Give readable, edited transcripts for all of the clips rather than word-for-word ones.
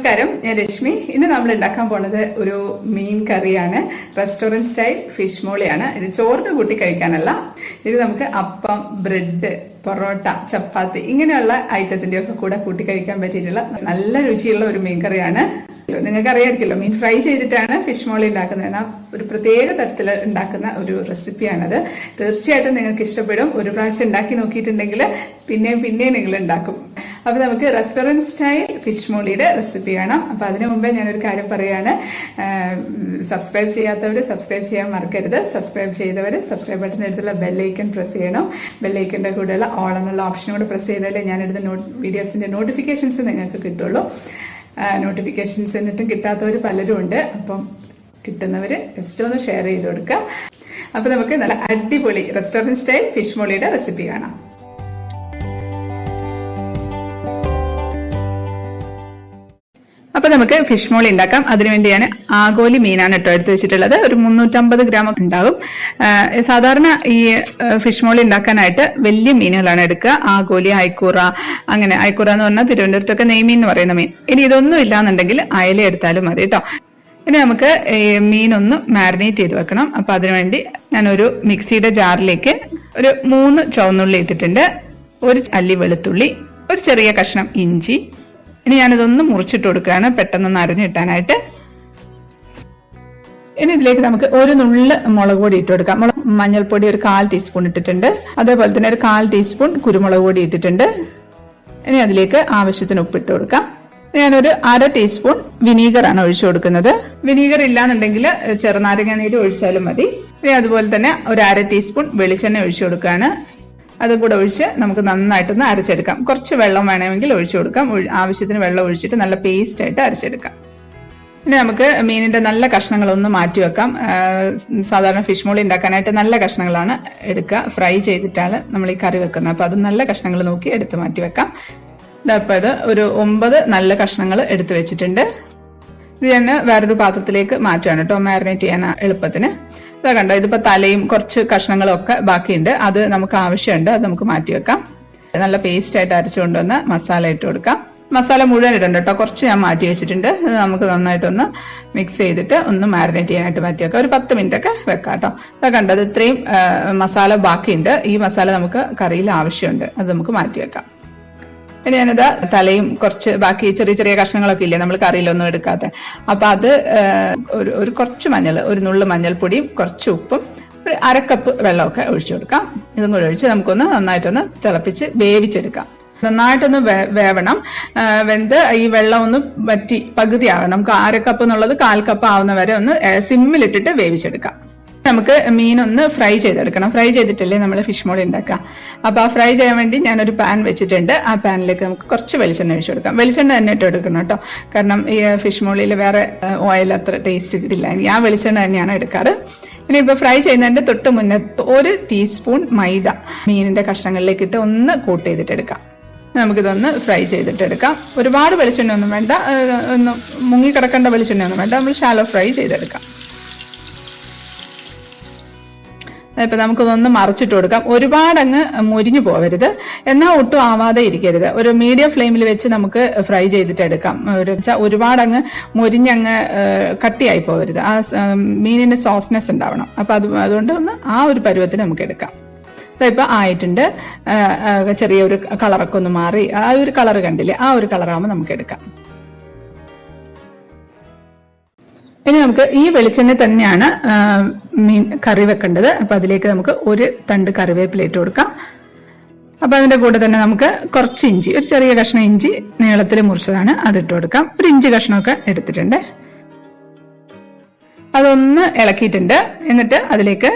നമസ്കാരം, ഞാൻ രശ്മി. ഇന്ന് നമ്മൾ ഉണ്ടാക്കാൻ പോണത് ഒരു മീൻ കറിയാണ്. റെസ്റ്റോറന്റ് സ്റ്റൈൽ ഫിഷ് മോളിയാണ്. ഇത് ചോറിന് കൂട്ടി കഴിക്കാനല്ല. ഇത് നമുക്ക് അപ്പം, ബ്രെഡ്, പൊറോട്ട, ചപ്പാത്തി ഇങ്ങനെയുള്ള ഐറ്റത്തിന്റെ ഒക്കെ കൂടെ കൂട്ടി കഴിക്കാൻ പറ്റിയിട്ടുള്ള നല്ല രുചിയുള്ള ഒരു മീൻ കറിയാണ്. നിങ്ങൾക്ക് അറിയാമായിരിക്കല്ലോ, മീൻ ഫ്രൈ ചെയ്തിട്ടാണ് ഫിഷ് മോളി ഉണ്ടാക്കുന്നത്. എന്നാൽ ഒരു പ്രത്യേക തരത്തിൽ ഉണ്ടാക്കുന്ന ഒരു റെസിപ്പിയാണത്. തീർച്ചയായിട്ടും നിങ്ങൾക്ക് ഇഷ്ടപ്പെടും. ഒരു പ്രാവശ്യം ഉണ്ടാക്കി നോക്കിയിട്ടുണ്ടെങ്കിൽ പിന്നെയും നിങ്ങൾ ഉണ്ടാക്കും. അപ്പൊ നമുക്ക് റെസ്റ്റോറന്റ് സ്റ്റൈൽ ഫിഷ് മോളിയുടെ റെസിപ്പി കാണാം. അപ്പൊ അതിനു മുമ്പേ ഞാനൊരു കാര്യം പറയാണ്. സബ്സ്ക്രൈബ് ചെയ്യാത്തവർ സബ്സ്ക്രൈബ് ചെയ്യാൻ മറക്കരുത്. സബ്സ്ക്രൈബ് ചെയ്തവർ സബ്സ്ക്രൈബ് ബട്ടൺ എടുത്തുള്ള ബെല്ലൈക്കൺ പ്രസ് ചെയ്യണം. ബെല്ലൈക്കൻ്റെ കൂടെയുള്ള ഓൾ എന്നുള്ള ഓപ്ഷൻ കൂടെ പ്രസ് ചെയ്താലേ ഞാനെടുത്ത വീഡിയോസിന്റെ നോട്ടിഫിക്കേഷൻസ് നിങ്ങൾക്ക് കിട്ടുള്ളൂ. നോട്ടിഫിക്കേഷൻസ് എന്നിട്ടും കിട്ടാത്തവർ പലരും ഉണ്ട്. അപ്പം കിട്ടുന്നവര് ജസ്റ്റ് ഒന്ന് ഷെയർ ചെയ്ത് കൊടുക്കുക. അപ്പൊ നമുക്ക് നല്ല അടിപൊളി റെസ്റ്റോറന്റ് സ്റ്റൈൽ ഫിഷ് മോളിയുടെ റെസിപ്പി കാണാം. അപ്പൊ നമുക്ക് ഫിഷ് മോളി ഉണ്ടാക്കാം. അതിനുവേണ്ടിയാണ് ആഗോലി മീനാണ് എടുത്തു വെച്ചിട്ടുള്ളത്. ഒരു 350 ഗ്രാം ഉണ്ടാകും. സാധാരണ ഈ ഫിഷ് മോളി ഉണ്ടാക്കാനായിട്ട് വലിയ മീനുകളാണ് എടുക്കുക. ആഗോലി, അയക്കൂറ, അങ്ങനെ. അയക്കൂറ എന്ന് പറഞ്ഞാൽ തിരുവനന്തപുരത്തൊക്കെ നെയ്മീൻ എന്ന് പറയുന്ന മീൻ. ഇനി ഇതൊന്നും ഇല്ലാന്നുണ്ടെങ്കിൽ അയല എടുത്താലും മതി കേട്ടോ. ഇനി നമുക്ക് മീനൊന്ന് മാരിനേറ്റ് ചെയ്ത് വെക്കണം. അപ്പൊ അതിനുവേണ്ടി ഞാനൊരു മിക്സിയുടെ ജാറിലേക്ക് ഒരു 3 ചുവന്നുള്ളി ഇട്ടിട്ടുണ്ട്, ഒരു അല്ലി വെളുത്തുള്ളി, ഒരു ചെറിയ കഷ്ണം ഇഞ്ചി. ഇനി ഞാനിതൊന്ന് മുറിച്ചിട്ട് കൊടുക്കുകയാണ്, പെട്ടെന്നൊന്ന് അരിഞ്ഞു കിട്ടാനായിട്ട്. ഇനി ഇതിലേക്ക് നമുക്ക് ഒരു നുള്ള് മുളക് പൊടി ഇട്ട് കൊടുക്കാം. മഞ്ഞൾപ്പൊടി ഒരു 1/4 ടീസ്പൂൺ ഇട്ടിട്ടുണ്ട്. അതേപോലെ തന്നെ ഒരു 1/4 ടീസ്പൂൺ കുരുമുളക് പൊടി ഇട്ടിട്ടുണ്ട്. ഇനി അതിലേക്ക് ആവശ്യത്തിന് ഉപ്പിട്ട് കൊടുക്കാം. ഞാനൊരു 1/2 ടീസ്പൂൺ വിനീഗറാണ് ഒഴിച്ചു കൊടുക്കുന്നത്. വിനീഗർ ഇല്ലാന്നുണ്ടെങ്കിൽ ചെറുനാരങ്ങ നീര് ഒഴിച്ചാലും മതി. ഇനി അതുപോലെ തന്നെ ഒരു 1/2 ടീസ്പൂൺ വെളിച്ചെണ്ണ ഒഴിച്ചു കൊടുക്കുകയാണ്. അതും കൂടെ ഒഴിച്ച് നമുക്ക് നന്നായിട്ടൊന്ന് അരച്ചെടുക്കാം. കുറച്ച് വെള്ളം വേണമെങ്കിൽ ഒഴിച്ചു കൊടുക്കാം. ആവശ്യത്തിന് വെള്ളം ഒഴിച്ചിട്ട് നല്ല പേസ്റ്റ് ആയിട്ട് അരച്ചെടുക്കാം. ഇനി നമുക്ക് മീനിന്റെ നല്ല കഷ്ണങ്ങളൊന്ന് മാറ്റി വെക്കാം. സാധാരണ ഫിഷ് മോളി ഉണ്ടാക്കാനായിട്ട് നല്ല കഷ്ണങ്ങളാണ് എടുക്കുക. ഫ്രൈ ചെയ്തിട്ടാണ് നമ്മൾ ഈ കറി വെക്കുന്നത്. അപ്പൊ അത് നല്ല കഷ്ണങ്ങൾ നോക്കി എടുത്ത് മാറ്റി വെക്കാം. ഇതപ്പോൾ ഇത് ഒരു 9 നല്ല കഷ്ണങ്ങൾ എടുത്തു വെച്ചിട്ടുണ്ട്. ഇത് ഞാൻ വേറൊരു പാത്രത്തിലേക്ക് മാറ്റുകയാണ് കേട്ടോ, മാരിനേറ്റ് ചെയ്യാൻ എളുപ്പത്തിന്. ഇതാ കണ്ടോ, ഇതിപ്പോ തലയും കുറച്ച് കഷ്ണങ്ങളും ഒക്കെ ബാക്കിയുണ്ട്. അത് നമുക്ക് ആവശ്യമുണ്ട്, അത് നമുക്ക് മാറ്റി വെക്കാം. നല്ല പേസ്റ്റ് ആയിട്ട് അരച്ചു കൊണ്ടുവന്ന് മസാല ഇട്ട് കൊടുക്കാം. മസാല മുഴുവൻ ഇടണ്ട കേട്ടോ, കുറച്ച് ഞാൻ മാറ്റി വെച്ചിട്ടുണ്ട്. അത് നമുക്ക് നന്നായിട്ടൊന്ന് മിക്സ് ചെയ്തിട്ട് ഒന്ന് മാരിനേറ്റ് ചെയ്യാനായിട്ട് മാറ്റി വെക്കാം. ഒരു 10 മിനിറ്റ് ഒക്കെ വെക്കാം കേട്ടോ. ഇതാ കണ്ടത്, ഇത്രയും മസാല ബാക്കിയുണ്ട്. ഈ മസാല നമുക്ക് കറിയിൽ ആവശ്യമുണ്ട്, അത് നമുക്ക് മാറ്റി വെക്കാം. ഇനി ഞാനിത് തലയും കുറച്ച് ബാക്കി ചെറിയ ചെറിയ കഷ്ണങ്ങളൊക്കെ ഇല്ലേ നമ്മൾ കറിയിലൊന്നും എടുക്കാത്ത, അപ്പൊ അത് ഒരു കുറച്ച് മഞ്ഞൾ, ഒരു നുള്ളു മഞ്ഞൾപ്പൊടിയും കുറച്ച് ഉപ്പും ഒരു 1/2 കപ്പ് വെള്ളമൊക്കെ ഒഴിച്ചു കൊടുക്കാം. ഇതും കൂടെ ഒഴിച്ച് നമുക്കൊന്ന് നന്നായിട്ടൊന്ന് തിളപ്പിച്ച് വേവിച്ചെടുക്കാം. നന്നായിട്ടൊന്ന് വേവണം. വെന്ത് ഈ വെള്ളം ഒന്ന് വറ്റി പകുതി ആവണം. നമുക്ക് 1/2 കപ്പ് എന്നുള്ളത് 1/4 കപ്പ് ആവുന്ന വരെ ഒന്ന് സിമ്മിലിട്ടിട്ട് വേവിച്ചെടുക്കാം. നമുക്ക് മീനൊന്ന് ഫ്രൈ ചെയ്തെടുക്കണം. ഫ്രൈ ചെയ്തിട്ടല്ലേ നമ്മൾ ഫിഷ് മോളി ഉണ്ടാക്കുക. അപ്പൊ ആ ഫ്രൈ ചെയ്യാൻ വേണ്ടി ഞാനൊരു പാൻ വെച്ചിട്ടുണ്ട്. ആ പാനിലേക്ക് നമുക്ക് കുറച്ച് വെളിച്ചെണ്ണ ഒഴിച്ചു കൊടുക്കാം. വെളിച്ചെണ്ണ തന്നെ ഇട്ട് എടുക്കണം കേട്ടോ, കാരണം ഈ ഫിഷ് മോളിയിൽ വേറെ ഓയിൽ അത്ര ടേസ്റ്റ് കിട്ടില്ല. ആ വെളിച്ചെണ്ണ തന്നെയാണ് എടുക്കാറ്. ഇനി ഇപ്പൊ ഫ്രൈ ചെയ്യുന്നതിന്റെ തൊട്ട് മുന്നേ 1 ടീസ്പൂൺ മൈദ മീനിന്റെ കഷ്ണങ്ങളിലേക്ക് ഇട്ട് ഒന്ന് കോട്ട് ചെയ്തിട്ട് എടുക്കാം. നമുക്കിതൊന്ന് ഫ്രൈ ചെയ്തിട്ട് എടുക്കാം. ഒരുപാട് വെളിച്ചെണ്ണ ഒന്നും വേണ്ട, ഒന്ന് മുങ്ങിക്കിടക്കേണ്ട വെളിച്ചെണ്ണ ഒന്നും വേണ്ട. നമ്മൾ ഷാലോ ഫ്രൈ ചെയ്തെടുക്കാം. ഇപ്പൊ നമുക്കിതൊന്ന് മറിച്ചിട്ട് കൊടുക്കാം. ഒരുപാട് അങ്ങ് മുരിഞ്ഞു പോവരുത്, എന്നാൽ ഒട്ടും ആവാതെ ഇരിക്കരുത്. ഒരു മീഡിയം ഫ്ലെയിമിൽ വെച്ച് നമുക്ക് ഫ്രൈ ചെയ്തിട്ട് എടുക്കാം. ഒരുപാട് അങ്ങ് മുരിഞ്ഞങ്ങ് കട്ടിയായി പോവരുത്. ആ മീനിന്റെ സോഫ്റ്റ്നെസ് ഉണ്ടാവണം. അപ്പൊ അതുകൊണ്ട് ഒന്ന് ആ ഒരു പരുവത്തിന് നമുക്ക് എടുക്കാം. ഇപ്പൊ ആയിട്ടുണ്ട്. ചെറിയൊരു കളറൊക്കെ ഒന്ന് മാറി ആ ഒരു കളർ കണ്ടില്ലേ, ആ ഒരു കളറാകുമ്പോൾ നമുക്ക് എടുക്കാം. ഇനി നമുക്ക് ഈ വെളിച്ചെണ്ണ തന്നെയാണ് മീൻ കറി വെക്കേണ്ടത്. അപ്പൊ അതിലേക്ക് നമുക്ക് ഒരു തണ്ട് കറിവേപ്പില ഇട്ട് കൊടുക്കാം. അപ്പൊ അതിന്റെ കൂടെ തന്നെ നമുക്ക് കുറച്ച് ഇഞ്ചി, ഒരു ചെറിയ കഷ്ണം ഇഞ്ചി നീളത്തിൽ മുറിച്ചതാണ്, അതിട്ട് കൊടുക്കാം. ഒരു ഇഞ്ചി കഷ്ണമൊക്കെ എടുത്തിട്ടുണ്ട്. അതൊന്ന് ഇളക്കിയിട്ടുണ്ട്. എന്നിട്ട് അതിലേക്ക്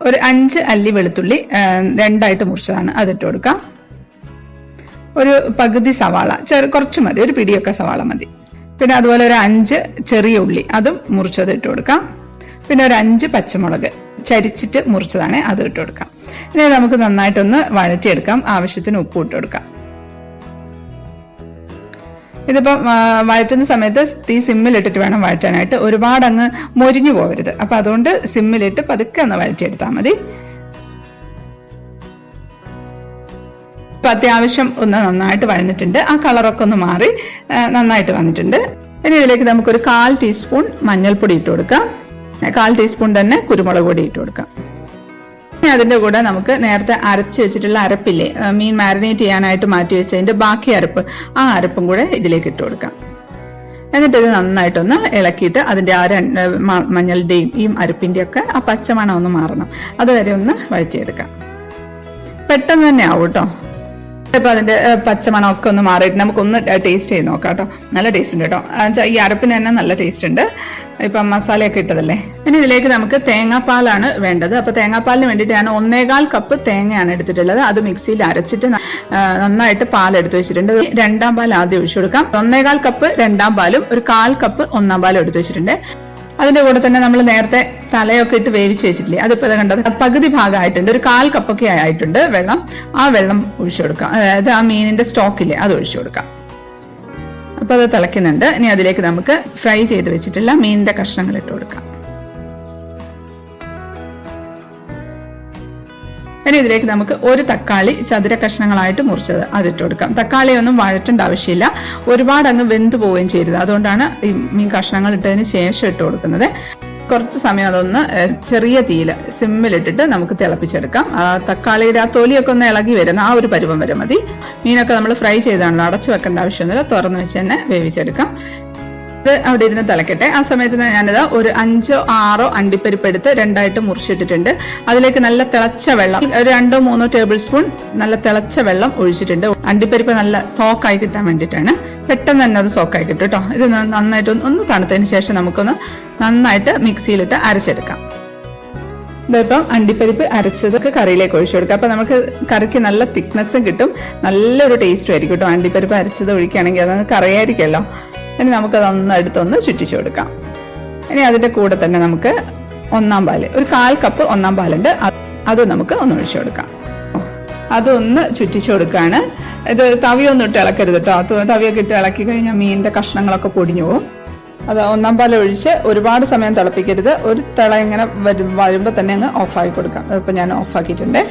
ഒരു 5 അല്ലി വെളുത്തുള്ളി 2ആയിട്ട് മുറിച്ചതാണ്, അതിട്ട് കൊടുക്കാം. ഒരു പകുതി സവാള, കുറച്ച് മതി, ഒരു പിടിയൊക്കെ സവാള മതി. പിന്നെ അതുപോലെ ഒരു 5 ചെറിയ ഉള്ളി, അതും മുറിച്ചത് ഇട്ട് കൊടുക്കാം. പിന്നെ ഒരു 5 പച്ചമുളക് ചരിച്ചിട്ട് മുറിച്ചതാണ്, അത് ഇട്ട് കൊടുക്കാം. ഇനി നമുക്ക് നന്നായിട്ടൊന്ന് വഴറ്റിയെടുക്കാം. ആവശ്യത്തിന് ഉപ്പ് ഇട്ട് കൊടുക്കാം. ഇതിപ്പം വഴറ്റുന്ന സമയത്ത് തീ സിമ്മിലിട്ടിട്ട് വേണം വഴറ്റാനായിട്ട്. ഒരുപാട് അങ്ങ് മൊരിഞ്ഞു പോകരുത്. അപ്പൊ അതുകൊണ്ട് സിമ്മിലിട്ട് പതുക്കെ ഒന്ന് വഴറ്റിയെടുത്താൽ മതി. അപ്പൊ അത്യാവശ്യം ഒന്ന് നന്നായിട്ട് വഴന്നിട്ടുണ്ട്. ആ കളറൊക്കെ ഒന്ന് മാറി നന്നായിട്ട് വന്നിട്ടുണ്ട്. ഇനി ഇതിലേക്ക് നമുക്കൊരു 1/4 ടീസ്പൂൺ മഞ്ഞൾപ്പൊടി ഇട്ട് കൊടുക്കാം. 1/4 ടീസ്പൂൺ തന്നെ കുരുമുളക് പൊടി ഇട്ട് കൊടുക്കാം. ഇനി അതിന്റെ കൂടെ നമുക്ക് നേരത്തെ അരച്ച് വെച്ചിട്ടുള്ള അരപ്പില്ലേ, മീൻ മാരിനേറ്റ് ചെയ്യാനായിട്ട് മാറ്റി വെച്ചതിന്റെ ബാക്കി അരപ്പ്, ആ അരപ്പും കൂടെ ഇതിലേക്ക് ഇട്ട് കൊടുക്കാം. എന്നിട്ട് ഇത് നന്നായിട്ടൊന്ന് ഇളക്കിയിട്ട് അതിന്റെ ആ മഞ്ഞളുടെയും ഈ അരപ്പിന്റെയും ഒക്കെ ആ പച്ചമണം ഒന്ന് മാറണം, അതുവരെ ഒന്ന് വഴറ്റിയെടുക്കാം. പെട്ടെന്ന് തന്നെ ആവും കേട്ടോ. ഇപ്പൊ അതിന്റെ പച്ചമണം ഒക്കെ ഒന്ന് മാറിയിട്ട് നമുക്കൊന്ന് ടേസ്റ്റ് ചെയ്ത് നോക്കാം കേട്ടോ. നല്ല ടേസ്റ്റ് ഉണ്ട് കേട്ടോ. ഈ അരപ്പിന് തന്നെ നല്ല ടേസ്റ്റ് ഉണ്ട്. ഇപ്പൊ മസാലയൊക്കെ ഇട്ടതല്ലേ. ഇനി ഇതിലേക്ക് നമുക്ക് തേങ്ങാപ്പാലാണ് വേണ്ടത്. അപ്പൊ തേങ്ങാപ്പാലിന് വേണ്ടിയിട്ട് ഞാൻ 1/4 കപ്പ് തേങ്ങയാണ് എടുത്തിട്ടുള്ളത്. അത് മിക്സിയിൽ അരച്ചിട്ട് നന്നായിട്ട് പാലെടുത്ത് വെച്ചിട്ടുണ്ട്. 2ാം പാൽ ആദ്യം ഒഴിച്ചു കൊടുക്കാം. 1/4 കപ്പ് 2ാം പാലും ഒരു 1/4 കപ്പ് 1ാം പാലും എടുത്ത് വെച്ചിട്ടുണ്ട്. അതിന്റെ കൂടെ തന്നെ നമ്മൾ നേരത്തെ തലയൊക്കെ ഇട്ട് വേവിച്ച് വെച്ചിട്ടില്ലേ, അതിപ്പോ കണ്ടത് പകുതി ഭാഗമായിട്ടുണ്ട്. ഒരു 1/4 കപ്പൊക്കെ ആയിട്ടുണ്ട് വെള്ളം. ആ വെള്ളം ഒഴിച്ചു കൊടുക്കാം. അതായത് ആ മീനിന്റെ സ്റ്റോക്കില്ലേ, അത് ഒഴിച്ചു കൊടുക്കാം. അപ്പൊ അത് തിളയ്ക്കുന്നുണ്ട്. ഇനി അതിലേക്ക് നമുക്ക് ഫ്രൈ ചെയ്ത് വെച്ചിട്ടുള്ള മീനിന്റെ കഷ്ണങ്ങൾ ഇട്ട് കൊടുക്കാം. ഇനി ഇതിലേക്ക് നമുക്ക് ഒരു തക്കാളി ചതുര കഷ്ണങ്ങളായിട്ട് മുറിച്ചത് അതിട്ട് കൊടുക്കാം. തക്കാളി ഒന്നും വഴറ്റേണ്ട ആവശ്യമില്ല, ഒരുപാട് അങ്ങ് വെന്ത് പോവുകയും ചെയ്യരുത്. അതുകൊണ്ടാണ് ഈ മീൻ കഷ്ണങ്ങൾ ഇട്ടതിന് ശേഷം ഇട്ട് കൊടുക്കുന്നത്. കുറച്ച് സമയം അതൊന്ന് ചെറിയ തീയിൽ സിമ്മിലിട്ടിട്ട് നമുക്ക് തിളപ്പിച്ചെടുക്കാം. ആ തക്കാളിയുടെ ആ തൊലിയൊക്കെ ഒന്ന് ഇളകി വരുന്ന ആ ഒരു പരുവം വരെ മതി. മീനൊക്കെ നമ്മൾ ഫ്രൈ ചെയ്താണല്ലോ, അടച്ചു വെക്കേണ്ട ആവശ്യമൊന്നുമില്ല, തുറന്ന് വെച്ച് തന്നെ വേവിച്ചെടുക്കാം. ഇത് അവിടെ ഇരുന്ന് തിളക്കട്ടെ. ആ സമയത്ത് ഞാനിത് ഒരു 5 or 6 അണ്ടിപ്പരിപ്പ് എടുത്ത് 2ആയിട്ട് മുറിച്ചിട്ടിട്ടുണ്ട്. അതിലേക്ക് നല്ല തിളച്ച വെള്ളം, ഒരു 2 or 3 ടേബിൾ സ്പൂൺ നല്ല തിളച്ച വെള്ളം ഒഴിച്ചിട്ടുണ്ട്. അണ്ടിപ്പരിപ്പ് നല്ല സോക്കായി കിട്ടാൻ വേണ്ടിയിട്ടാണ്. പെട്ടെന്ന് തന്നെ അത് സോക്കായി കിട്ടും കേട്ടോ. ഇത് നന്നായിട്ട് ഒന്ന് തണുത്തതിന് ശേഷം നമുക്കൊന്ന് നന്നായിട്ട് മിക്സിയിലിട്ട് അരച്ചെടുക്കാം. ഇതിപ്പം അണ്ടിപ്പരിപ്പ് അരച്ചതൊക്കെ കറിയിലേക്ക് ഒഴിച്ചു കൊടുക്കാം. അപ്പൊ നമുക്ക് കറിക്ക് നല്ല തിക്നെസ്സും കിട്ടും, നല്ലൊരു ടേസ്റ്റും ആയിരിക്കും കേട്ടോ. അണ്ടിപ്പരിപ്പ് അരച്ചത് ഒഴിക്കുകയാണെങ്കിൽ അത് കറിയായിരിക്കുമല്ലോ. ഇനി നമുക്കത് എടുത്തൊന്ന് ചുറ്റിച്ചു കൊടുക്കാം. ഇനി അതിന്റെ കൂടെ തന്നെ നമുക്ക് 1ാം പാല്, ഒരു 1/4 കപ്പ് 1ാം പാലുണ്ട്, അത് നമുക്ക് ഒന്ന് ഒഴിച്ചു കൊടുക്കാം. അതൊന്ന് ചുറ്റിച്ചു കൊടുക്കുകയാണ്. ഇത് തവിയൊന്നും ഇട്ട് ഇളക്കരുത് കേട്ടോ. തവിയൊക്കെ ഇട്ട് ഇളക്കി കഴിഞ്ഞാൽ മീനിന്റെ കഷ്ണങ്ങളൊക്കെ പൊടിഞ്ഞു പോകും. അത് 1ാം പാൽ ഒഴിച്ച് ഒരുപാട് സമയം തിളപ്പിക്കരുത്. ഒരു തിള ഇങ്ങനെ വരുമ്പോൾ തന്നെ അങ്ങ് ഓഫാക്കി കൊടുക്കാം. അതിപ്പോൾ ഞാൻ ഓഫാക്കിയിട്ടുണ്ട്.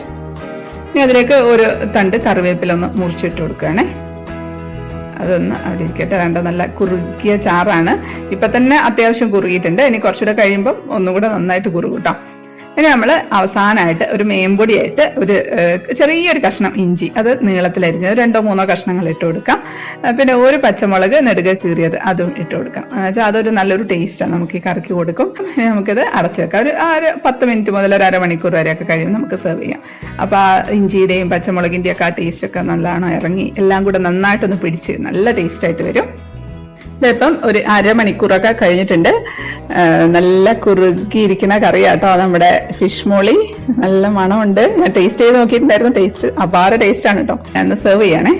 ഇനി അതിലേക്ക് ഒരു തണ്ട് കറിവേപ്പിലൊന്ന് മുറിച്ചിട്ട് കൊടുക്കുകയാണേ. അതൊന്ന് അവിടെ ഇരിക്കട്ടെ. വേണ്ട നല്ല കുറുകിയ ചാറാണ്. ഇപ്പൊ തന്നെ അത്യാവശ്യം കുറുകിയിട്ടുണ്ട്. ഇനി കുറച്ചുകൂടെ കഴിയുമ്പോൾ ഒന്നുകൂടെ നന്നായിട്ട് കുറുകും കേട്ടോ. ഇനി നമ്മൾ അവസാനമായിട്ട് ഒരു മേമ്പൊടിയായിട്ട് ഒരു ചെറിയൊരു കഷ്ണം ഇഞ്ചി, അത് നീളത്തിലരിഞ്ഞത് 2 or 3 കഷ്ണങ്ങൾ ഇട്ട് കൊടുക്കാം. പിന്നെ ഒരു പച്ചമുളക് നെടുകെ കീറിയത് അതും ഇട്ട് കൊടുക്കാം. എന്നുവെച്ചാൽ അതൊരു നല്ലൊരു ടേസ്റ്റാണ്, നമുക്ക് ഈ കറിക്ക് കൊടുക്കും. നമുക്കിത് അടച്ചു വെക്കാം. ഒരു 10 മിനിറ്റ് മുതൽ ഒരു അരമണിക്കൂർ വരെയൊക്കെ കഴിയും നമുക്ക് സെർവ് ചെയ്യാം. അപ്പൊ ആ ഇഞ്ചിയുടെയും പച്ചമുളകിന്റെയും ഒക്കെ ആ ടേസ്റ്റ് ഒക്കെ നല്ലതാണോ ഇറങ്ങി എല്ലാം കൂടെ നന്നായിട്ടൊന്ന് പിടിച്ച് നല്ല ടേസ്റ്റ് ആയിട്ട് വരും. ഇതിപ്പം ഒരു അരമണിക്കൂറൊക്കെ കഴിഞ്ഞിട്ടുണ്ട്. നല്ല കുറുകിയിരിക്കുന്ന കറിയാട്ടോ നമ്മുടെ ഫിഷ് മോളി. നല്ല മണമുണ്ട്. ഞാൻ ടേസ്റ്റ് ചെയ്ത് നോക്കിയിട്ടുണ്ടായിരുന്നു. ടേസ്റ്റ് അപാര ടേസ്റ്റ് ആണ് കേട്ടോ. ഞാൻ സെർവ് ചെയ്യണേ.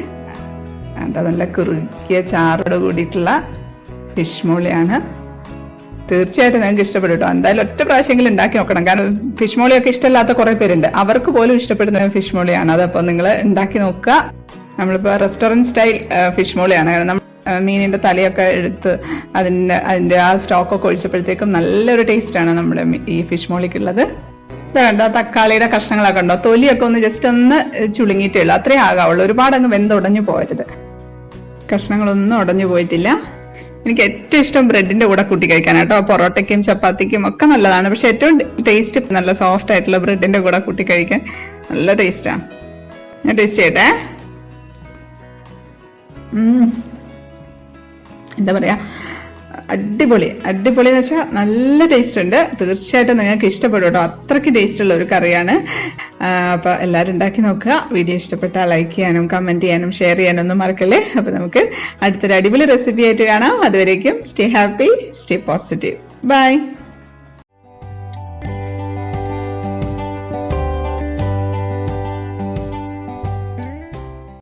നല്ല കുറുകിയ ചാറോട് കൂടിയിട്ടുള്ള ഫിഷ് മോളിയാണ്. തീർച്ചയായിട്ടും നിങ്ങൾക്ക് ഇഷ്ടപ്പെടും കേട്ടോ. എന്തായാലും ഒറ്റ പ്രാവശ്യമെങ്കിലും ഉണ്ടാക്കി നോക്കണം. കാരണം ഫിഷ് മോളിയൊക്കെ ഇഷ്ടമില്ലാത്ത കുറെ പേരുണ്ട്, അവർക്ക് പോലും ഇഷ്ടപ്പെടുന്ന ഫിഷ് മോളിയാണ്. അതപ്പോൾ നിങ്ങൾ ഉണ്ടാക്കി നോക്കുക. നമ്മളിപ്പോൾ റെസ്റ്റോറൻറ്റ് സ്റ്റൈൽ ഫിഷ് മോളിയാണ്. കാരണം മീനിന്റെ തലയൊക്കെ എടുത്ത് അതിന്റെ ആ സ്റ്റോക്കൊക്കെ ഒഴിച്ചപ്പോഴത്തേക്കും നല്ലൊരു ടേസ്റ്റാണ് നമ്മുടെ ഈ ഫിഷ് മോളിക്കുള്ളത്. ഇതുണ്ടോ തക്കാളിയുടെ കഷ്ണങ്ങളൊക്കെ ഉണ്ടോ, തൊലിയൊക്കെ ഒന്ന് ജസ്റ്റ് ഒന്ന് ചുളുങ്ങിയിട്ടേ ഉള്ളൂ, അത്രേ ആകാവുള്ളൂ. ഒരുപാട് അങ്ങ് വെന്തുടഞ്ഞു പോകരുത്. കഷ്ണങ്ങളൊന്നും ഉടഞ്ഞു പോയിട്ടില്ല. എനിക്ക് ഏറ്റവും ഇഷ്ടം ബ്രെഡിന്റെ കൂടെ കൂട്ടി കഴിക്കാനാട്ടോ. പൊറോട്ടയ്ക്കും ചപ്പാത്തിക്കും ഒക്കെ നല്ലതാണ്. പക്ഷെ ഏറ്റവും ടേസ്റ്റ് നല്ല സോഫ്റ്റ് ആയിട്ടുള്ള ബ്രെഡിന്റെ കൂടെ കൂട്ടി കഴിക്കാൻ നല്ല ടേസ്റ്റാണ്. ഞാൻ ടേസ്റ്റ് ചെയ്യട്ടെ. എന്താ പറയാ, അടിപൊളി എന്ന് വെച്ചാൽ നല്ല ടേസ്റ്റ് ഉണ്ട്. തീർച്ചയായിട്ടും നിങ്ങൾക്ക് ഇഷ്ടപ്പെടും കേട്ടോ. അത്രയ്ക്ക് ടേസ്റ്റ് ഉള്ള ഒരു കറിയാണ്. അപ്പൊ എല്ലാവരും ഉണ്ടാക്കി നോക്കുക. വീഡിയോ ഇഷ്ടപ്പെട്ടാൽ ലൈക്ക് ചെയ്യാനും കമന്റ് ചെയ്യാനും ഷെയർ ചെയ്യാനും ഒന്നും മറക്കല്ലേ. അപ്പൊ നമുക്ക് അടുത്തൊരു അടിപൊളി റെസിപ്പി ആയിട്ട് കാണാം. അതുവരേക്കും stay happy, stay positive. By.